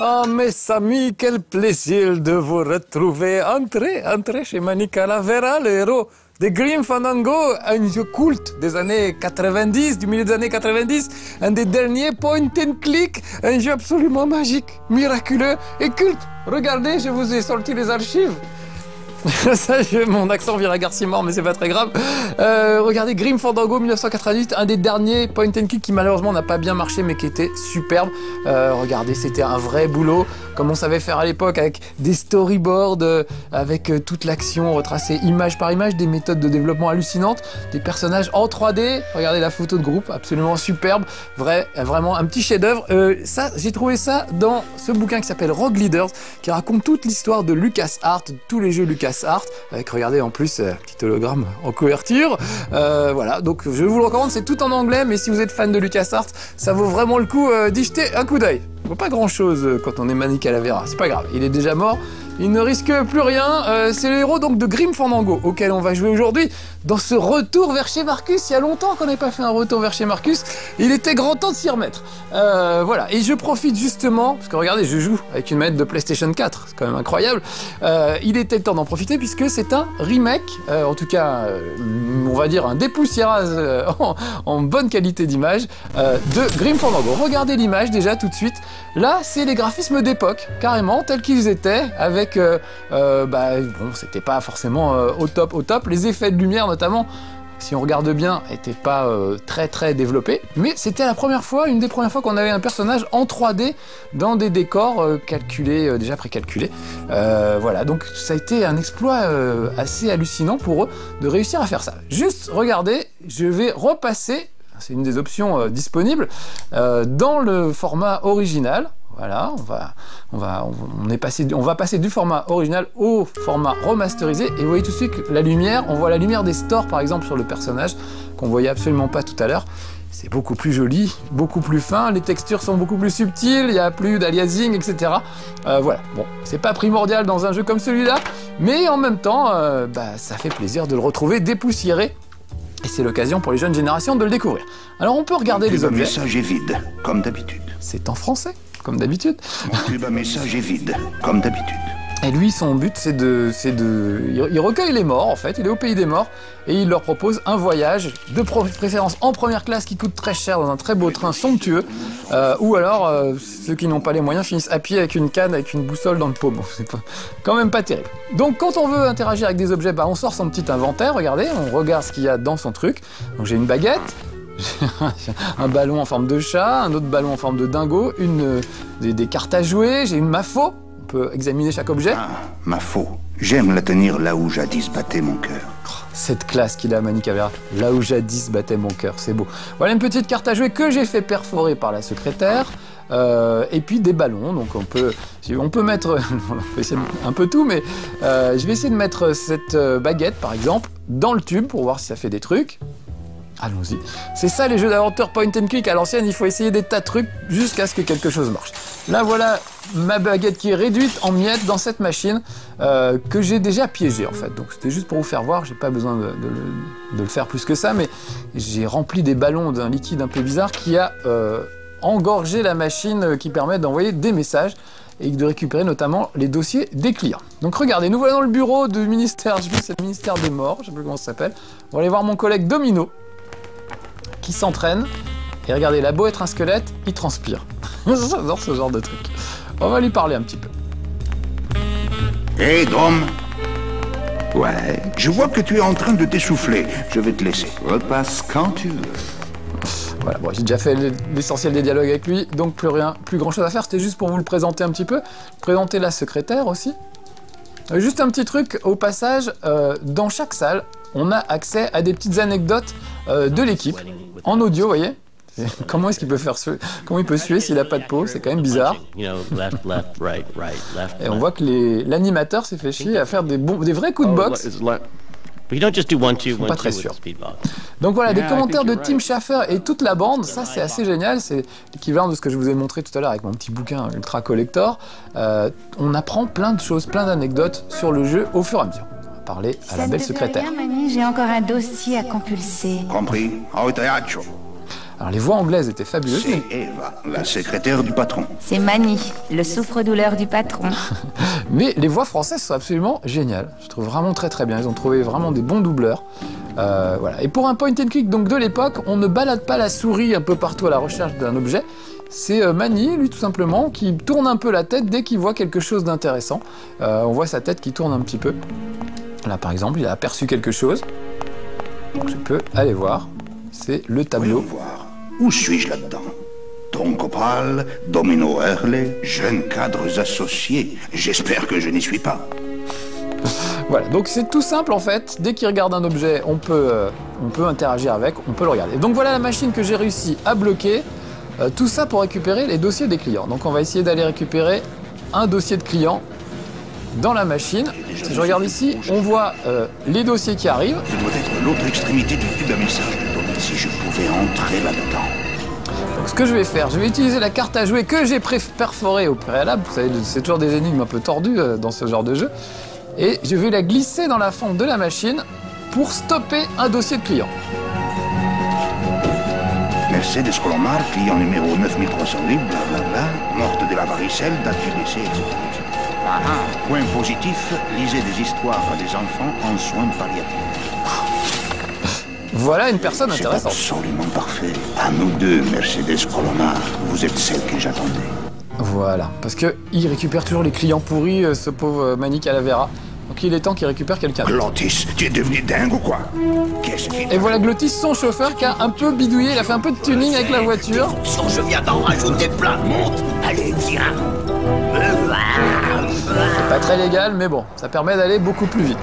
Ah, mes amis, quel plaisir de vous retrouver. Entrez chez Mani Calavera, le héros de Grim Fandango, un jeu culte des années 90, du milieu des années 90, un des derniers point and click, un jeu absolument magique, miraculeux et culte. Regardez, je vous ai sorti les archives. Ça, mon accent vient à Garcimore, mais c'est pas très grave. Regardez, Grim Fandango 1988, un des derniers point and click qui malheureusement n'a pas bien marché, mais qui était superbe. Regardez, c'était un vrai boulot, comme on savait faire à l'époque, avec des storyboards, avec toute l'action retracée image par image, des méthodes de développement hallucinantes, des personnages en 3D. Regardez la photo de groupe, absolument superbe, vraiment un petit chef-d'œuvre. Ça, j'ai trouvé ça dans ce bouquin qui s'appelle Rogue Leaders, qui raconte toute l'histoire de LucasArts, tous les jeux LucasArts, avec, regardez, en plus, petit hologramme en couverture. Voilà, donc je vous le recommande, c'est tout en anglais, mais si vous êtes fan de LucasArts, ça vaut vraiment le coup d'y jeter un coup d'œil. Il ne vaut pas grand-chose quand on est Mani Calavera, c'est pas grave, il est déjà mort, il ne risque plus rien. C'est le héros donc de Grim Fandango, auquel on va jouer aujourd'hui, dans ce retour vers chez Marcus. Il y a longtemps qu'on n'avait pas fait un retour vers chez Marcus, il était grand temps de s'y remettre. Voilà, et je profite justement, parce que regardez, je joue avec une manette de PlayStation 4, c'est quand même incroyable. Il était temps d'en profiter puisque c'est un remake, en tout cas, on va dire un dépoussiérage en bonne qualité d'image de Grim Fandango. Regardez l'image déjà tout de suite. Là, c'est les graphismes d'époque, carrément, tels qu'ils étaient, avec, bon, c'était pas forcément au top, les effets de lumière notamment, si on regarde bien, n'étaient pas très développés, mais c'était la première fois, une des premières fois qu'on avait un personnage en 3D dans des décors calculés, déjà précalculés. Voilà, donc ça a été un exploit assez hallucinant pour eux de réussir à faire ça. Juste, regardez, je vais repasser, c'est une des options disponibles, dans le format original. Voilà, on va passer du format original au format remasterisé, et vous voyez tout de suite que la lumière, on voit la lumière des stores par exemple sur le personnage, qu'on voyait absolument pas tout à l'heure. C'est beaucoup plus joli, beaucoup plus fin, les textures sont beaucoup plus subtiles, il n'y a plus d'aliasing, etc. Voilà, bon, c'est pas primordial dans un jeu comme celui-là, mais en même temps, ça fait plaisir de le retrouver dépoussiéré. Et c'est l'occasion pour les jeunes générations de le découvrir. Alors on peut regarder les objets. Le message est vide, comme d'habitude. C'est en français, comme d'habitude. Mon tube à message est vide, comme d'habitude. Et lui, son but, c'est de... Il recueille les morts, en fait, il est au pays des morts, et il leur propose un voyage, de préférence en première classe, qui coûte très cher, dans un très beau train somptueux, ou alors, ceux qui n'ont pas les moyens finissent à pied avec une canne, avec une boussole dans le pot. Bon, c'est quand même pas terrible. Donc, quand on veut interagir avec des objets, on sort son petit inventaire, regardez, on regarde ce qu'il y a dans son truc. Donc, j'ai une baguette, j'ai un ballon en forme de chat, un autre ballon en forme de dingo, des cartes à jouer, j'ai une mafo. On peut examiner chaque objet. Ah, ma faux. J'aime la tenir là où jadis battait mon cœur. Cette classe qu'il a, Mani Calavera, là où jadis battait mon cœur, c'est beau. Voilà une petite carte à jouer que j'ai fait perforer par la secrétaire. Et puis des ballons, donc on peut mettre, on peut essayer un peu tout, mais je vais essayer de mettre cette baguette, par exemple, dans le tube pour voir si ça fait des trucs. Allons-y. C'est ça les jeux d'aventure point and click à l'ancienne, il faut essayer des tas de trucs jusqu'à ce que quelque chose marche. Là voilà ma baguette qui est réduite en miettes dans cette machine que j'ai déjà piégée en fait. Donc c'était juste pour vous faire voir, j'ai pas besoin de le faire plus que ça, mais j'ai rempli des ballons d'un liquide un peu bizarre qui a engorgé la machine qui permet d'envoyer des messages et de récupérer notamment les dossiers des clients. Donc regardez, nous voilà dans le bureau du ministère, je sais plus, c'est le ministère des morts, je sais plus comment ça s'appelle. On va aller voir mon collègue Domino, qui s'entraîne, et regardez, il a beau être un squelette, il transpire. J'adore ce genre de truc. On va lui parler un petit peu. Hé, Dom. Ouais, je vois que tu es en train de t'essouffler. Je vais te laisser. Repasse quand tu veux. Voilà, bon, j'ai déjà fait l'essentiel des dialogues avec lui, donc plus grand chose à faire. C'était juste pour vous le présenter un petit peu. Présenter la secrétaire aussi. Juste un petit truc, au passage, dans chaque salle, on a accès à des petites anecdotes de l'équipe, en audio, vous voyez. Comment est-ce qu'il peut faire suer? Comment il peut suer s'il n'a pas de peau? C'est quand même bizarre. Et on voit que l'animateur s'est fait chier à faire des vrais coups de boxe. Pas très sûr. Donc voilà, des commentaires de Tim Schafer et toute la bande, ça c'est assez génial, c'est l'équivalent de ce que je vous ai montré tout à l'heure avec mon petit bouquin Ultra Collector. On apprend plein de choses, plein d'anecdotes sur le jeu au fur et à mesure. On va parler à la belle secrétaire. Rien, Mani, j'ai encore un dossier à compulser. Compris. Au teatro. Alors les voix anglaises étaient fabuleuses. C'est Eva, la secrétaire du patron. C'est Manny, le souffre-douleur du patron. Mais les voix françaises sont absolument géniales. Je trouve vraiment très très bien. Ils ont trouvé vraiment des bons doubleurs. Voilà. Et pour un point and click donc de l'époque, on ne balade pas la souris un peu partout à la recherche d'un objet. C'est Manny, lui tout simplement, qui tourne un peu la tête dès qu'il voit quelque chose d'intéressant. On voit sa tête qui tourne un petit peu. Là par exemple, il a aperçu quelque chose. Donc je peux aller voir. C'est le tableau. Voyons voir. Où suis-je là-dedans? Tom Copal, Domino Hurley, jeunes cadres associés. J'espère que je n'y suis pas. Voilà, donc c'est tout simple en fait. Dès qu'il regarde un objet, on peut interagir avec, on peut le regarder. Donc voilà la machine que j'ai réussi à bloquer. Tout ça pour récupérer les dossiers des clients. Donc on va essayer d'aller récupérer un dossier de client dans la machine. Si je regarde ici, on voit les dossiers qui arrivent. Je dois être l'autre extrémité du tube à message de Tommy. Si je pouvais entrer là-dedans. Donc ce que je vais faire, je vais utiliser la carte à jouer que j'ai perforée au préalable. Vous savez, c'est toujours des énigmes un peu tordues dans ce genre de jeu. Et je vais la glisser dans la fente de la machine pour stopper un dossier de client. Mercedes Colomar, client numéro 9308, blablabla, morte de la varicelle, date du décès, etc. Ah ah, point positif, lisez des histoires à des enfants en soins palliatifs. Voilà une personne intéressante. C'est absolument parfait. À nous deux, Mercedes Colomar, vous êtes celle que j'attendais. Voilà, parce qu'il récupère toujours les clients pourris, ce pauvre Manny Calavera. Donc il est temps qu'il récupère quelqu'un. Glottis, tu es devenu dingue ou quoi? Qu'est-ce qui... Et voilà Glottis, son chauffeur, qui a un peu bidouillé, il a fait un peu de tuning avec la voiture. Je viens d'en rajouter plein. Monte, allez, viens. C'est pas très légal, mais bon, ça permet d'aller beaucoup plus vite.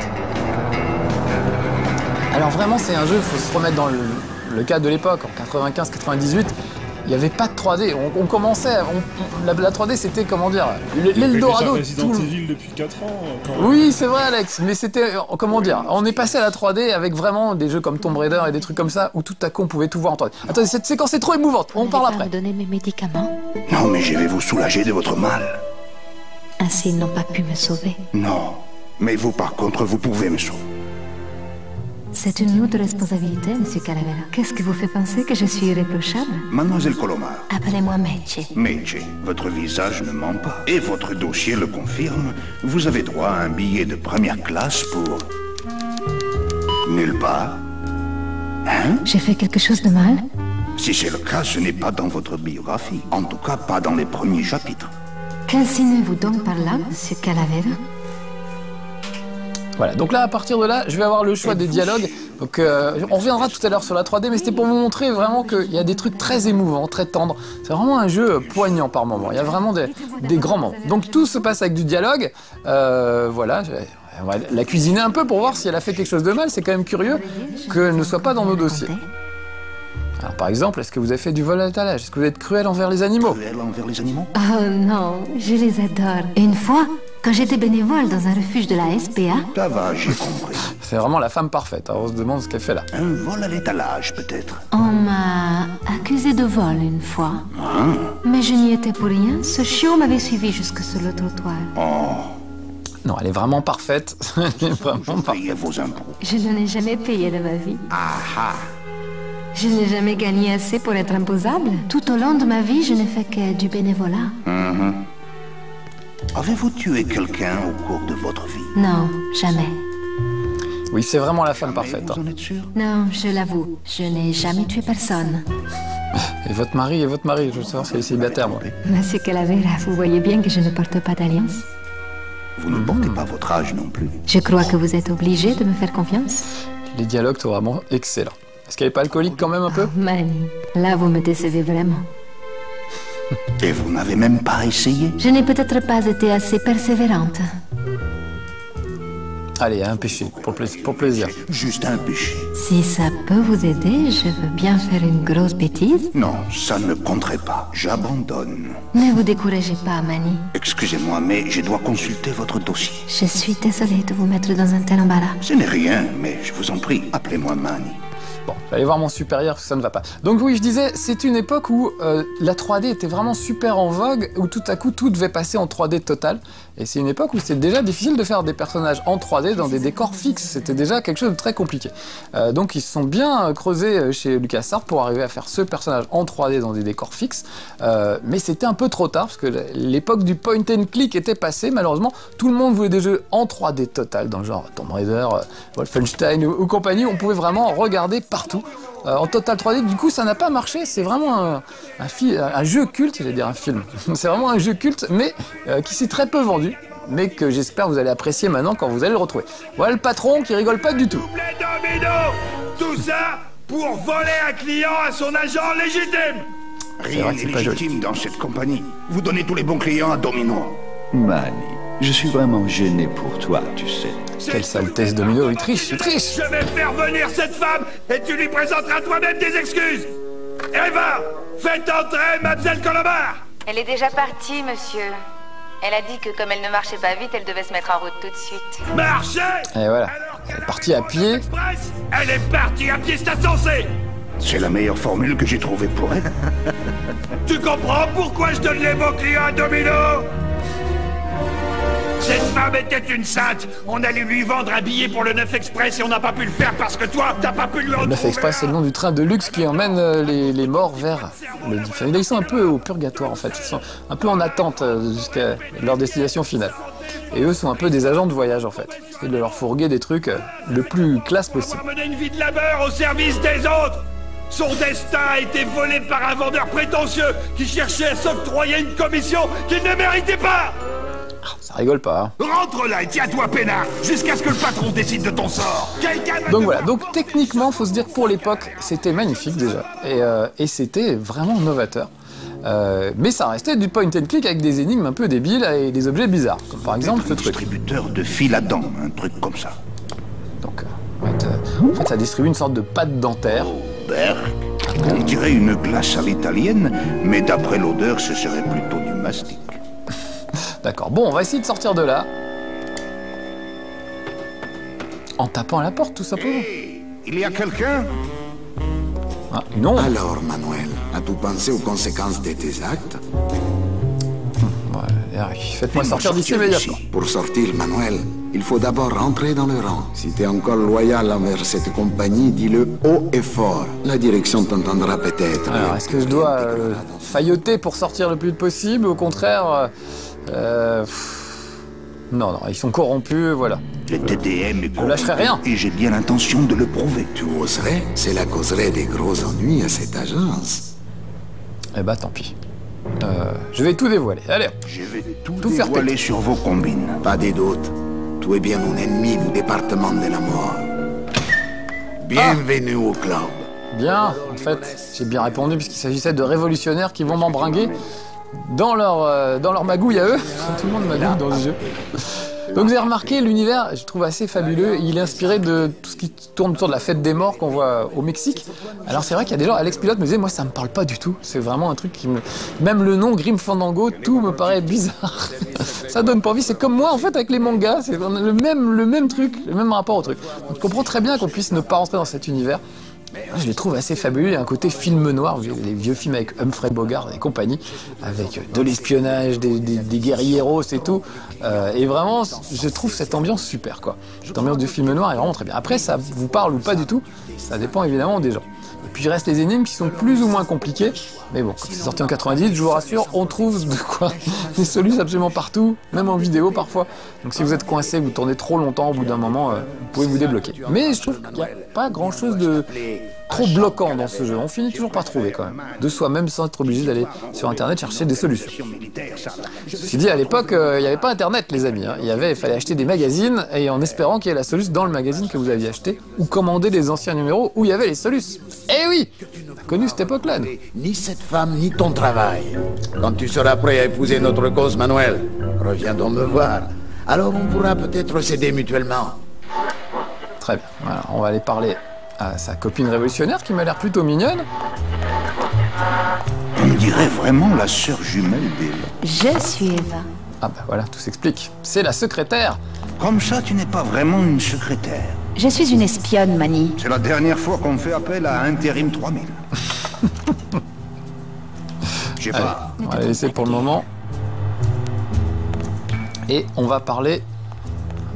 Alors vraiment, c'est un jeu, il faut se remettre dans le cadre de l'époque, en 95-98. Il n'y avait pas de 3D, on commençait, la 3D c'était, comment dire, l'Eldorado. Resident Evil depuis 4 ans. Oui, c'est vrai Alex, mais c'était, comment dire, on est passé à la 3D avec vraiment des jeux comme Tomb Raider et des trucs comme ça, où tout à coup on pouvait tout voir en 3D. Attendez, cette séquence est trop émouvante, on parle après. Vous donner mes médicaments. Non, mais je vais vous soulager de votre mal. Ainsi, ils n'ont pas pu me sauver. Non, mais vous par contre, vous pouvez me sauver. C'est une lourde responsabilité, Monsieur Calavera. Qu'est-ce qui vous fait penser que je suis irréprochable? Mademoiselle Colomar. Appelez-moi Meche. Meche, votre visage ne ment pas. Et votre dossier le confirme. Vous avez droit à un billet de première classe pour... nulle part. Hein? J'ai fait quelque chose de mal? Si c'est le cas, ce n'est pas dans votre biographie. En tout cas, pas dans les premiers chapitres. Qu'insinuez-vous donc par là, Monsieur Calavera? Voilà, donc là, à partir de là, je vais avoir le choix des dialogues. Donc, on reviendra tout à l'heure sur la 3D, mais c'était pour vous montrer vraiment qu'il y a des trucs très émouvants, très tendres. C'est vraiment un jeu poignant par moments. Il y a vraiment des grands moments. Donc, tout se passe avec du dialogue. Voilà, on va la cuisiner un peu pour voir si elle a fait quelque chose de mal. C'est quand même curieux qu'elle ne soit pas dans nos dossiers. Alors, par exemple, est-ce que vous avez fait du vol à l'étalage? Est-ce que vous êtes cruel envers les animaux? Cruel envers les animaux? Oh non, je les adore. Et une fois, quand j'étais bénévole dans un refuge de la SPA... Ça va, j'ai compris. C'est vraiment la femme parfaite. Alors, on se demande ce qu'elle fait là. Un vol à l'étalage, peut-être. On m'a accusé de vol une fois. Ah. Mais je n'y étais pour rien. Ce chiot m'avait suivi jusque sur le trottoir. Oh, Non, elle est vraiment parfaite. Elle est vraiment vous parfaite. payez vos impôts. Je n'en ai jamais payé de ma vie. Ah ah. Je n'ai jamais gagné assez pour être imposable. Tout au long de ma vie, je n'ai fait que du bénévolat. Avez-vous tué quelqu'un au cours de votre vie? Non, jamais. Oui, c'est vraiment la femme Mais parfaite. vous en êtes sûr? Non, je l'avoue, je n'ai jamais tué personne. Et votre mari, je veux savoir si elle est célibataire, moi. Monsieur Calavera, vous voyez bien que je ne porte pas d'alliance. Vous ne portez pas votre âge non plus. Je crois que vous êtes obligé de me faire confiance. Les dialogues sont vraiment excellents. Est-ce qu'elle n'est pas alcoolique quand même un peu? Manny, là vous me décevez vraiment. Et vous n'avez même pas essayé? Je n'ai peut-être pas été assez persévérante. Allez, un péché, pour plaisir. Juste un péché. Si ça peut vous aider, je veux bien faire une grosse bêtise. Non, ça ne compterait pas. J'abandonne. Ne vous découragez pas, Manny. Excusez-moi, mais je dois consulter votre dossier. Je suis désolée de vous mettre dans un tel embarras. Ce n'est rien, mais je vous en prie, appelez-moi Manny. Bon, j'allais voir mon supérieur parce que ça ne va pas. Donc oui, je disais, c'est une époque où la 3D était vraiment super en vogue, où tout à coup tout devait passer en 3D total. Et c'est une époque où c'était déjà difficile de faire des personnages en 3D dans des décors fixes. C'était déjà quelque chose de très compliqué. Donc ils se sont bien creusés chez LucasArts pour arriver à faire ce personnage en 3D dans des décors fixes. Mais c'était un peu trop tard parce que l'époque du point and click était passée. Malheureusement, tout le monde voulait des jeux en 3D total, dans le genre Tomb Raider, Wolfenstein ou compagnie. On pouvait vraiment regarder partout. En total 3D, du coup ça n'a pas marché, c'est vraiment un jeu culte, j'allais dire un film, c'est vraiment un jeu culte, mais qui s'est très peu vendu, mais que j'espère vous allez apprécier maintenant quand vous allez le retrouver. Voilà le patron qui rigole pas du tout. Tout ça pour voler un client à son agent légitime. Rien n'est légitime dans cette compagnie. Vous donnez tous les bons clients à Domino. Manny, je suis vraiment gêné pour toi, tu sais. Quelle saleté ce Domino, il triche, il triche. Je vais faire venir cette femme et tu lui présenteras toi-même des excuses. Eva, faites entrer Mademoiselle Colombar. Elle est déjà partie, monsieur. Elle a dit que comme elle ne marchait pas vite, elle devait se mettre en route tout de suite. Marchez. Et voilà, elle est partie à pied. Elle est partie à pied, c'est insensé. C'est la meilleure formule que j'ai trouvée pour elle. Tu comprends pourquoi je donne les bons clients à Domino? Cette femme était une sainte. On allait lui vendre un billet pour le 9 Express et on n'a pas pu le faire parce que toi, t'as pas pu lui en Le 9 Express, c'est le nom du train de luxe qui emmène les morts vers le diffuseur. Ils sont un peu au purgatoire en fait, ils sont un peu en attente jusqu'à leur destination finale. Et eux sont un peu des agents de voyage en fait. Ils leur fourguer des trucs le plus classe possible. Mener une vie de labeur au service des autres. Son destin a été volé par un vendeur prétentieux qui cherchait à s'octroyer une commission qu'il ne méritait pas. Ça rigole pas, hein. Rentre là et tiens-toi peinard, jusqu'à ce que le patron décide de ton sort. Donc voilà, donc techniquement, faut se dire que pour l'époque, c'était magnifique déjà. Et c'était vraiment novateur. Mais ça restait du point and click avec des énigmes un peu débiles et des objets bizarres. Comme par exemple ce truc. Distributeur de fil à dents, un truc comme ça. Donc, en fait, ça distribue une sorte de pâte dentaire. Berk. On dirait une glace à l'italienne, mais d'après l'odeur, ce serait plutôt du mastic. D'accord, bon, on va essayer de sortir de là. En tapant à la porte, tout simplement. Hey, il y a quelqu'un? Ah, une ombre. Alors, Manuel, as-tu pensé aux conséquences de tes actes? Faites-moi sortir d'ici immédiatement. Pour sortir, Manuel, il faut d'abord rentrer dans le rang. Si tu es encore loyal envers cette compagnie, dis-le haut et fort. La direction t'entendra peut-être. Alors, est-ce que je dois failloter pour sortir le plus vite possible? Au contraire, non, ils sont corrompus, voilà. Le TDM est Je lâcherai rien. et j'ai bien l'intention de le prouver. Tu oserais? Cela causerait des gros ennuis à cette agence. Eh bah, tant pis. Je vais tout dévoiler. Allez, Je vais tout faire dévoiler sur vos combines. Pas de doute. Tu es bien mon ennemi du département de la mort. Bienvenue au club. bien. En fait, j'ai bien répondu puisqu'il s'agissait de révolutionnaires qui vont m'embringuer dans leur magouille à eux. Tout le monde magouille dans ce jeu. Donc vous avez remarqué, l'univers, je trouve assez fabuleux. Il est inspiré de tout ce qui tourne autour de la fête des morts qu'on voit au Mexique. Alors c'est vrai qu'il y a des gens, Alex Pilote me disait, moi ça me parle pas du tout. C'est vraiment un truc qui me... Même le nom Grim Fandango, tout me paraît bizarre. Ça donne pas envie. C'est comme moi en fait avec les mangas. C'est le même truc, le même rapport au truc. Donc je comprends très bien qu'on puisse ne pas rentrer dans cet univers. Je les trouve assez fabuleux. Il y a un côté film noir, les vieux films avec Humphrey Bogart et compagnie, avec de l'espionnage, des guerrieros et tout. Et vraiment, je trouve cette ambiance super, quoi. Cette ambiance du film noir est vraiment très bien. Après, ça vous parle ou pas du tout, ça dépend évidemment des gens. Et puis il reste les énigmes qui sont plus ou moins compliquées. Mais bon, comme c'est sorti en 90, je vous rassure, on trouve de quoi des solutions absolument partout, même en vidéo parfois. Donc si vous êtes coincé, vous tournez trop longtemps, au bout d'un moment, vous pouvez vous débloquer. Mais je trouve qu'il n'y a pas grand chose de trop bloquant dans ce jeu. On finit toujours par trouver quand même, de soi-même sans être obligé d'aller sur internet chercher des solutions. Ceci dit, à l'époque, il n'y avait pas internet les amis. Hein. Il fallait acheter des magazines et en espérant qu'il y ait la solution dans le magazine que vous aviez acheté ou commander les anciens numéros où il y avait les solutions. Eh oui, t'as connu cette époque-là, nous. Ni cette femme, ni ton travail. Quand tu seras prêt à épouser notre cause, Manuel, reviens donc me voir. Alors on pourra peut-être s'aider mutuellement. Très bien, voilà, on va aller parler à sa copine révolutionnaire qui m'a l'air plutôt mignonne. On dirait vraiment la sœur jumelle d'Eva. Je suis Eva. Ah bah voilà, tout s'explique. C'est la secrétaire. Comme ça, tu n'es pas vraiment une secrétaire. Je suis une espionne, Manny. C'est la dernière fois qu'on fait appel à Intérim 3000. Je sais pas. On va la laisser pour le moment. Et on va parler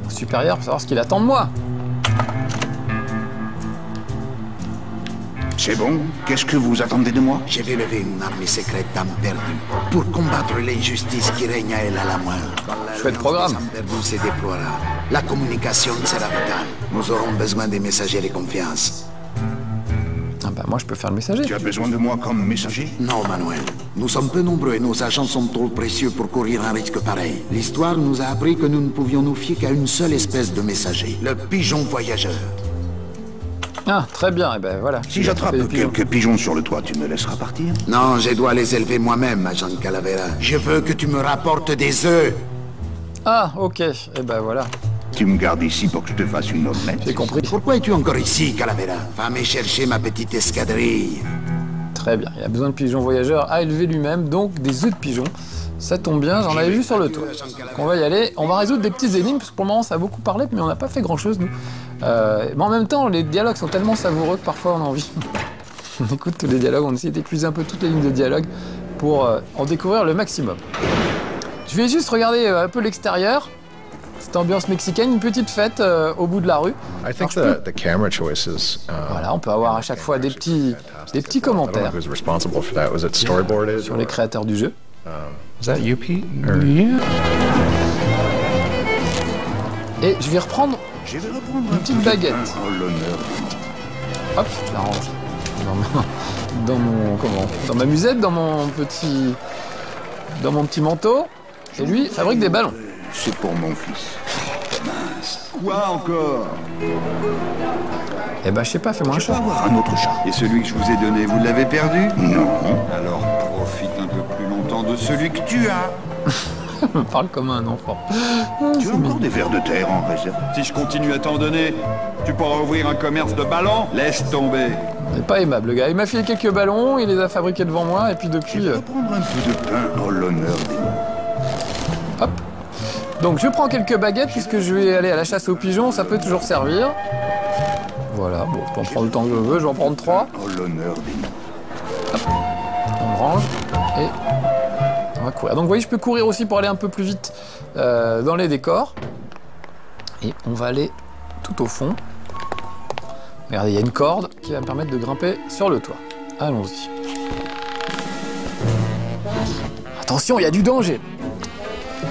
au supérieur pour savoir ce qu'il attend de moi. C'est bon. Qu'est-ce que vous attendez de moi? Je vais lever une armée secrète d'âmes perdues pour combattre l'injustice qui règne à elle à la moelle. Chouette programme. Les âmes perdues se déploiera. La communication sera vitale. Nous aurons besoin des messagers de confiance. Ah bah moi je peux faire le messager. Tu as besoin de moi comme messager? Non, Manuel. Nous sommes peu nombreux et nos agents sont trop précieux pour courir un risque pareil. L'histoire nous a appris que nous ne pouvions nous fier qu'à une seule espèce de messager, le pigeon voyageur. Ah, très bien, et ben voilà. Si j'attrape quelques pigeons sur le toit, tu me laisseras partir? Non, je dois les élever moi-même, agent Calavera. Je veux que tu me rapportes des œufs. Ah, ok, et ben voilà. Tu me gardes ici pour que je te fasse une omelette? J'ai compris. Pourquoi es-tu encore ici, Calavera? Va me chercher ma petite escadrille. Très bien, il a besoin de pigeons voyageurs à élever lui-même, donc des œufs de pigeons. Ça tombe bien, j'en avais vu sur le toit. Donc on va y aller, on va résoudre des petites énigmes, parce que pour le moment ça a beaucoup parlé, mais on n'a pas fait grand-chose, nous. Mais en même temps, les dialogues sont tellement savoureux que parfois on a envie. On écoute tous les dialogues, on essaie d'épuiser un peu toutes les lignes de dialogue pour en découvrir le maximum. Je vais juste regarder un peu l'extérieur. Cette ambiance mexicaine, une petite fête au bout de la rue. Voilà, on peut avoir à chaque fois des petits commentaires sur les créateurs du jeu. Et je vais reprendre une petite baguette. Hop, je la range dans ma musette, dans mon petit manteau. Et lui fabrique des ballons. C'est pour mon fils. Mince. Quoi encore? Eh ben, je sais pas, fais-moi un chat. Avoir un autre chat. Et celui que je vous ai donné, vous l'avez perdu? Non. Alors profite un peu plus longtemps de celui que tu as. Parle comme un enfant. Tu as encore des vers de terre en réserve? Si je continue à t'en donner, tu pourras ouvrir un commerce de ballons? Laisse tomber. Il n'est pas aimable, le gars. Il m'a filé quelques ballons, il les a fabriqués devant moi, et puis depuis... Je vais prendre un peu de pain en l'honneur des mots. Hop. Donc je prends quelques baguettes, puisque je vais aller à la chasse aux pigeons, ça peut toujours servir. Voilà, bon, je peux en prendre le temps que je veux, je vais en prendre 3. En l'honneur des mots. Hop. On range, et... on va courir. Donc vous voyez, je peux courir aussi pour aller un peu plus vite dans les décors. Et on va aller tout au fond. Regardez, il y a une corde qui va me permettre de grimper sur le toit. Allons-y. Attention, il y a du danger.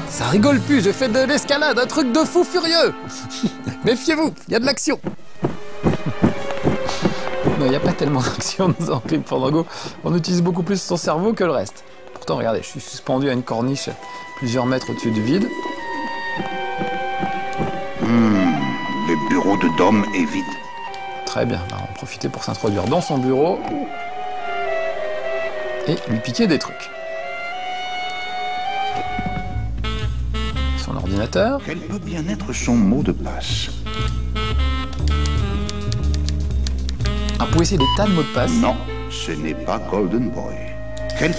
Ça rigole plus, je fais de l'escalade, un truc de fou furieux. Méfiez-vous, il y a de l'action. Non, il n'y a pas tellement d'action dans Grim Fandango. On utilise beaucoup plus son cerveau que le reste. Pourtant, regardez, je suis suspendu à une corniche plusieurs mètres au-dessus du vide. Le bureau de Dom est vide. Très bien, on va en profiter pour s'introduire dans son bureau et lui piquer des trucs. Son ordinateur. Quel peut bien être son mot de passe? Ah, vous pouvez essayer des tas de mots de passe. Non, ce n'est pas Golden Boy. Quel...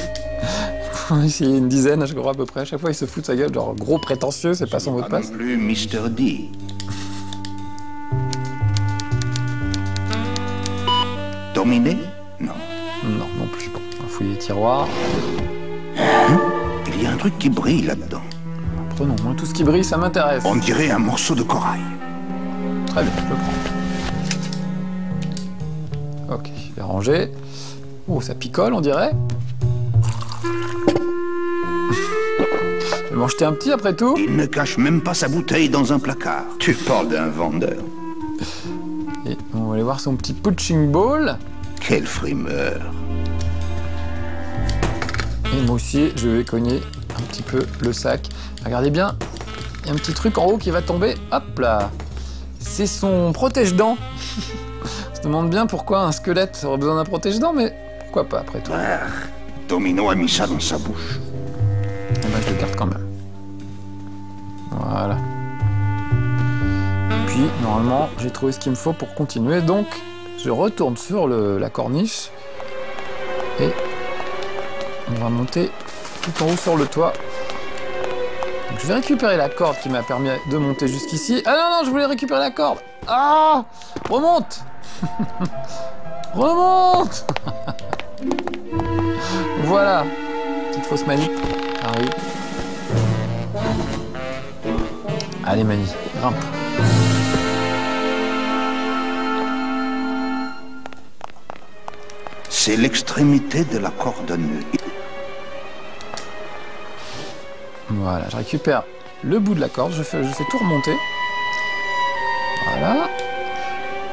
On va essayer une dizaine, je crois à peu près. À chaque fois, il se fout de sa gueule, genre gros prétentieux, c'est pas son mot de passe. Non plus Mr. D. Dominé? Non. Non, non plus. Bon, on va fouiller les tiroirs. Il y a un truc qui brille là-dedans. Prenons, moi, tout ce qui brille, ça m'intéresse. On dirait un morceau de corail. Très bien, je le prends. Ok, je vais ranger. Oh, ça picole, on dirait. Je vais m'en jeter un petit après tout. Il ne cache même pas sa bouteille dans un placard. Tu parles d'un vendeur. Et on va aller voir son petit punching ball. Quelle frimeur. Et moi aussi, je vais cogner un petit peu le sac. Regardez bien, il y a un petit truc en haut qui va tomber. Hop là. C'est son protège-dents. On se demande bien pourquoi un squelette aurait besoin d'un protège-dents, mais pourquoi pas après tout. Ah, Domino a mis ça dans sa bouche. Et ben, je le garde quand même. Voilà. Et puis, normalement, j'ai trouvé ce qu'il me faut pour continuer. Donc, je retourne sur la corniche. Et on va monter tout en haut sur le toit. Donc, je vais récupérer la corde qui m'a permis de monter jusqu'ici. Ah non, non, je voulais récupérer la corde. Ah! Remonte! Remonte! Voilà. Petite fausse manip. Ah oui. Allez Mani, grimpe. C'est l'extrémité de la corde à nœud. Voilà, je récupère le bout de la corde, je fais tout remonter. Voilà.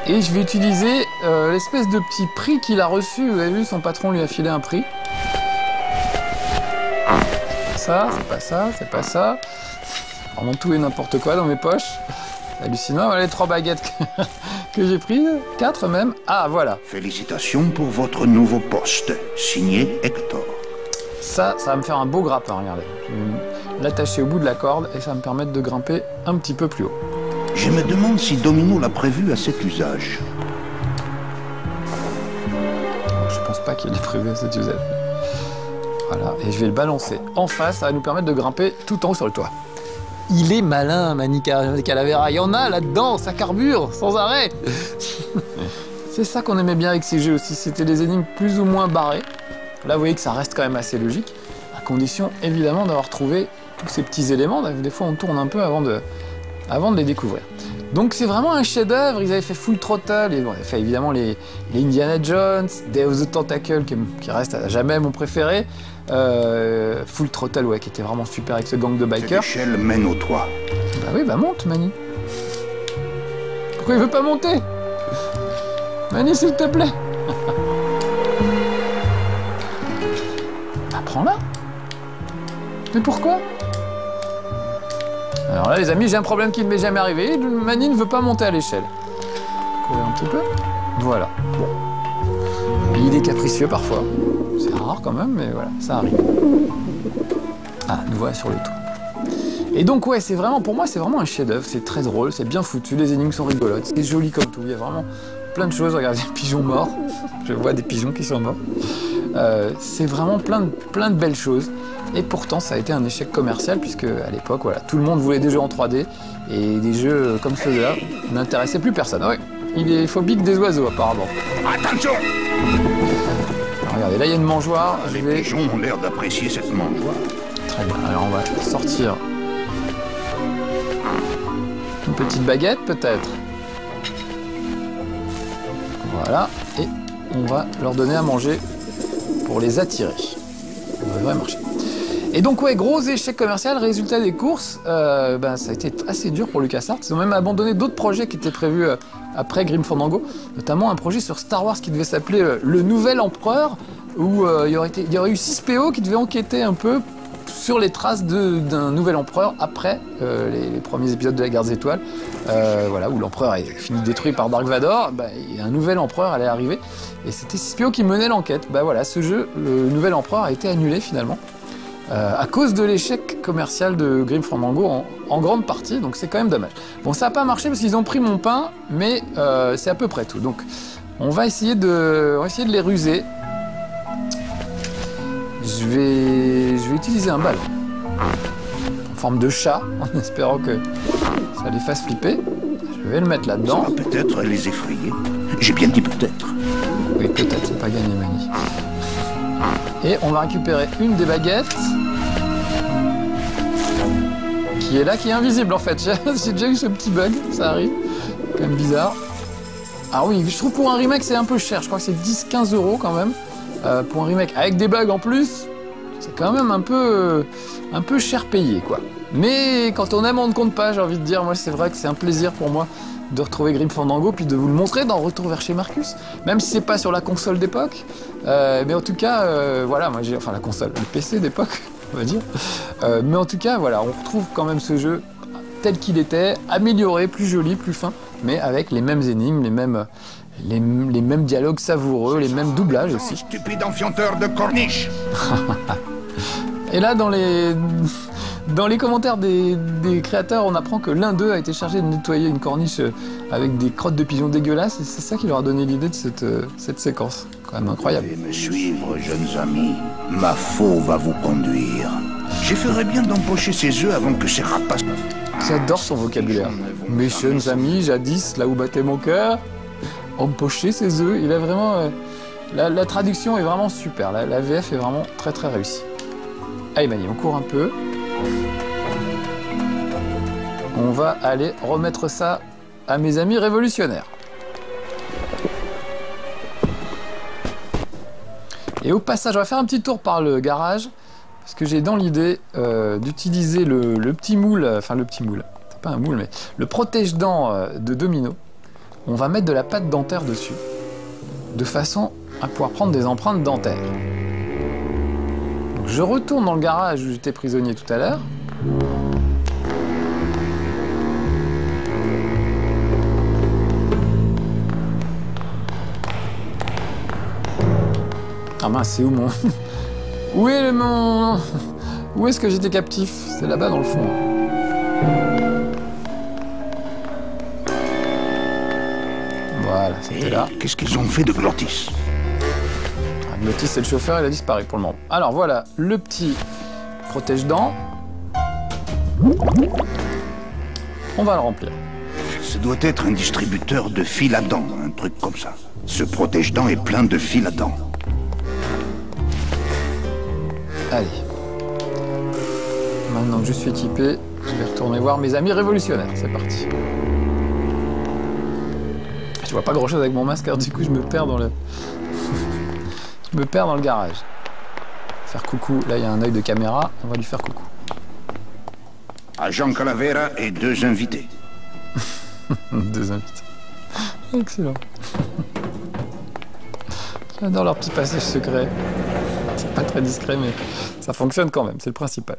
Et je vais utiliser l'espèce de petit prix qu'il a reçu. Vous avez vu, son patron lui a filé un prix. Ça, c'est pas ça, c'est pas ça. Vraiment tout et n'importe quoi dans mes poches. C'est hallucinant. Voilà les 3 baguettes que j'ai prises. 4 même. Ah, voilà. Félicitations pour votre nouveau poste. Signé Hector. Ça va me faire un beau grappin, regardez. Je vais l'attacher au bout de la corde et ça va me permettre de grimper un petit peu plus haut. Je me demande si Domino l'a prévu à cet usage. Je pense pas qu'il ait prévu à cet usage. Voilà, et je vais le balancer en face, ça va nous permettre de grimper tout en haut sur le toit. Il est malin, Manny Calavera. Il y en a là-dedans, ça carbure sans arrêt. C'est ça qu'on aimait bien avec ces jeux aussi, c'était des énigmes plus ou moins barrées. Là, vous voyez que ça reste quand même assez logique, à condition évidemment d'avoir trouvé tous ces petits éléments. Des fois, on tourne un peu avant de les découvrir. Donc c'est vraiment un chef-d'œuvre. Ils avaient fait Full Throttle, ils avaient fait évidemment les Indiana Jones, Day of the Tentacle qui reste à jamais mon préféré. Full Throttle, ouais, qui était vraiment super avec ce gang de bikers. Cette échelle mène au toit. Bah oui, bah monte, Manny. Pourquoi il veut pas monter? Manny, s'il te plaît. Bah prends-la. Mais pourquoi? Alors là, les amis, j'ai un problème qui ne m'est jamais arrivé. Manny ne veut pas monter à l'échelle. Courir un petit peu. Voilà. Bon. Il est capricieux parfois. C'est rare quand même, mais voilà, ça arrive. Ah, nous voilà sur le toit. Et donc, ouais, c'est vraiment, pour moi, c'est vraiment un chef-d'œuvre. C'est très drôle, c'est bien foutu, les énigmes sont rigolotes, c'est joli comme tout. Il y a vraiment plein de choses. Regardez, des pigeons morts. Je vois des pigeons qui sont morts. C'est vraiment plein de belles choses. Et pourtant, ça a été un échec commercial, puisque à l'époque, voilà, tout le monde voulait des jeux en 3D, et des jeux comme ceux-là n'intéressaient plus personne. Ouais, il est phobique des oiseaux, apparemment. Attention! Alors, regardez, là, il y a une mangeoire. Les pigeons ont l'air d'apprécier cette mangeoire. Très bien, alors on va sortir une petite baguette, peut-être. Voilà, et on va leur donner à manger pour les attirer. Ça devrait marcher. Et donc ouais, gros échec commercial, résultat des courses, ça a été assez dur pour LucasArts. Ils ont même abandonné d'autres projets qui étaient prévus après Grim Fandango, notamment un projet sur Star Wars qui devait s'appeler Le Nouvel Empereur, où il y aurait eu 6 PO qui devaient enquêter un peu sur les traces d'un nouvel empereur après les premiers épisodes de la Guerre des Étoiles, voilà, où l'empereur est fini détruit par Dark Vador. Et un nouvel empereur allait arriver, et c'était 6 PO qui menaient l'enquête. Voilà, ce jeu, le nouvel empereur, a été annulé finalement. À cause de l'échec commercial de Grim Fandango en grande partie, donc c'est quand même dommage. Bon, ça n'a pas marché parce qu'ils ont pris mon pain, mais c'est à peu près tout. Donc on va essayer de les ruser. Je vais utiliser un ballon en forme de chat, en espérant que ça les fasse flipper. Je vais le mettre là-dedans. Ça va peut-être les effrayer. J'ai bien dit peut-être. Oui, peut-être, c'est pas gagné, Manny. Et on va récupérer une des baguettes qui est là, qui est invisible en fait. J'ai déjà eu ce petit bug, ça arrive. Quand même bizarre. Ah oui, je trouve pour un remake c'est un peu cher. Je crois que c'est 10-15 € quand même. Pour un remake avec des bugs en plus, c'est quand même un peu cher payé quoi. Mais quand on aime, on ne compte pas, j'ai envie de dire. Moi, c'est vrai que c'est un plaisir pour moi de retrouver Grim Fandango, puis de vous le montrer dans Retour vers chez Marcus, même si c'est pas sur la console d'époque. Mais en tout cas, voilà, moi j'ai, enfin la console, le PC d'époque, on va dire. Mais en tout cas, voilà, on retrouve quand même ce jeu tel qu'il était, amélioré, plus joli, plus fin, mais avec les mêmes énigmes, les mêmes dialogues savoureux, les mêmes doublages aussi. Stupide enfianteur de corniche. Et là, dans les commentaires des créateurs, on apprend que l'un d'eux a été chargé de nettoyer une corniche avec des crottes de pigeons dégueulasses, et c'est ça qui leur a donné l'idée de cette séquence. Quand même incroyable. Veuillez me suivre, jeunes amis. Ma faux va vous conduire. Je ferais bien d'empocher ces œufs avant que ces rapaces... J'adore son vocabulaire. Mes jeunes amis, jadis, là où battait mon cœur, empocher ces œufs. Il a vraiment... La traduction est vraiment super. La VF est vraiment très très réussie. Allez Manny, on court un peu. on va aller remettre ça à mes amis révolutionnaires. Et au passage, on va faire un petit tour par le garage, parce que j'ai dans l'idée d'utiliser le petit moule, enfin le petit moule, c'est pas un moule, mais le protège-dents de Domino. On va mettre de la pâte dentaire dessus, de façon à pouvoir prendre des empreintes dentaires. Donc, je retourne dans le garage où j'étais prisonnier tout à l'heure. Ah mince, c'est où mon... Où est mon... Où est-ce que j'étais captif? C'est là-bas dans le fond. Voilà, c'était là. Qu'est-ce qu'ils ont fait de Glottis? Glottis, c'est le chauffeur, il a disparu pour le moment. Alors voilà, le petit protège-dents. On va le remplir. Ce doit être un distributeur de fil à dents, un truc comme ça. Ce protège-dents est plein de fil à dents. Allez. Maintenant que je suis équipé, je vais retourner voir mes amis révolutionnaires. C'est parti. Je vois pas grand chose avec mon masque, alors du coup je me perds dans le... je me perds dans le garage. Faire coucou, là il y a un œil de caméra, on va lui faire coucou. Agent Calavera et 2 invités. 2 invités. Excellent. J'adore leur petit passage secret. C'est pas très discret, mais ça fonctionne quand même, c'est le principal.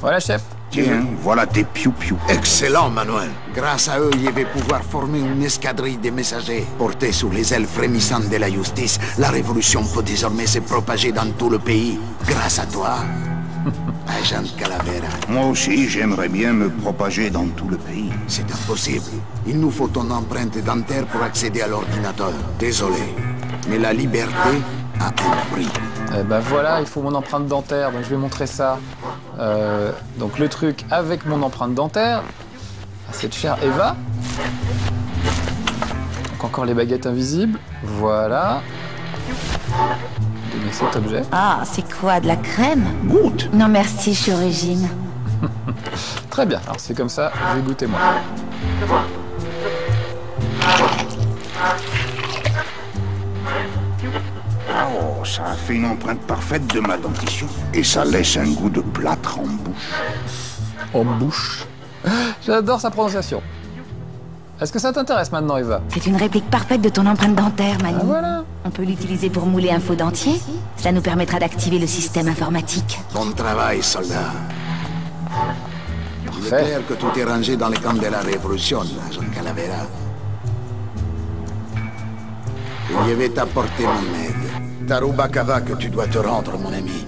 Voilà, chef. Tiens, voilà tes piou-piou. Excellent, Manuel. Grâce à eux, je vais pouvoir former une escadrille de messagers. Portés sous les ailes frémissantes de la justice, la révolution peut désormais se propager dans tout le pays. Grâce à toi, agent Calavera. Moi aussi, j'aimerais bien me propager dans tout le pays. C'est impossible. Il nous faut ton empreinte dentaire pour accéder à l'ordinateur. Désolé, mais la liberté a un prix. Eh ben voilà, il faut mon empreinte dentaire, donc je vais montrer ça. Donc le truc avec mon empreinte dentaire à cette chère Eva. Donc encore les baguettes invisibles. Voilà. Donner cet objet. Ah, c'est quoi, de la crème? Goûte. Non merci, je suis au régime. Très bien, alors c'est comme ça, je vais goûter moi. Oh, ça a fait une empreinte parfaite de ma dentition. Et ça laisse un goût de plâtre en bouche. En bouche. J'adore sa prononciation. Est-ce que ça t'intéresse maintenant, Eva? C'est une réplique parfaite de ton empreinte dentaire, Manu. Ah voilà. On peut l'utiliser pour mouler un faux dentier. Cela nous permettra d'activer le système informatique. Bon travail, soldat. Il est clair que tout est rangé dans les camps de la Révolution, agent Calavera. Et je vais t'apporter mon aide. Tarubacava que tu dois te rendre, mon ami.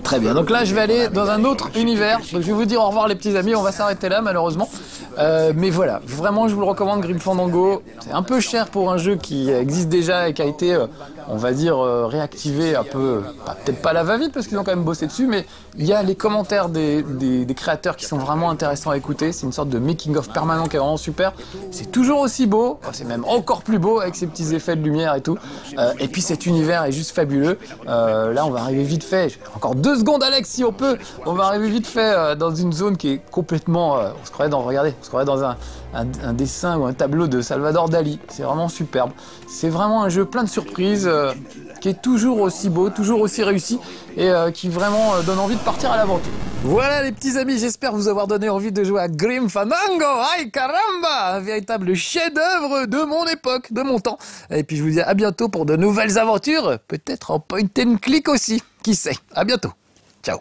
Très bien, donc là je vais aller dans un autre univers. Donc je vais vous dire au revoir les petits amis, on va s'arrêter là malheureusement. Mais voilà, vraiment je vous le recommande, Grim Fandango. C'est un peu cher pour un jeu qui existe déjà et qui a été, on va dire, réactivé un peu, peut-être pas à la va-vite parce qu'ils ont quand même bossé dessus, mais il y a les commentaires des créateurs qui sont vraiment intéressants à écouter. C'est une sorte de making-of permanent qui est vraiment super. C'est toujours aussi beau, c'est même encore plus beau avec ces petits effets de lumière et tout. Et puis cet univers est juste fabuleux. Là on va arriver vite fait, encore 2 secondes Alex si on peut, on va arriver vite fait dans une zone qui est complètement, on se croirait dans un dessin ou un tableau de Salvador Dali. C'est vraiment superbe. C'est vraiment un jeu plein de surprises, qui est toujours aussi beau, toujours aussi réussi et qui vraiment donne envie de partir à l'aventure. Voilà les petits amis, j'espère vous avoir donné envie de jouer à Grim Fandango. Aïe caramba, un véritable chef-d'œuvre de mon époque, de mon temps. Et puis je vous dis à bientôt pour de nouvelles aventures, peut-être en point and click aussi. Qui sait? À bientôt. Ciao.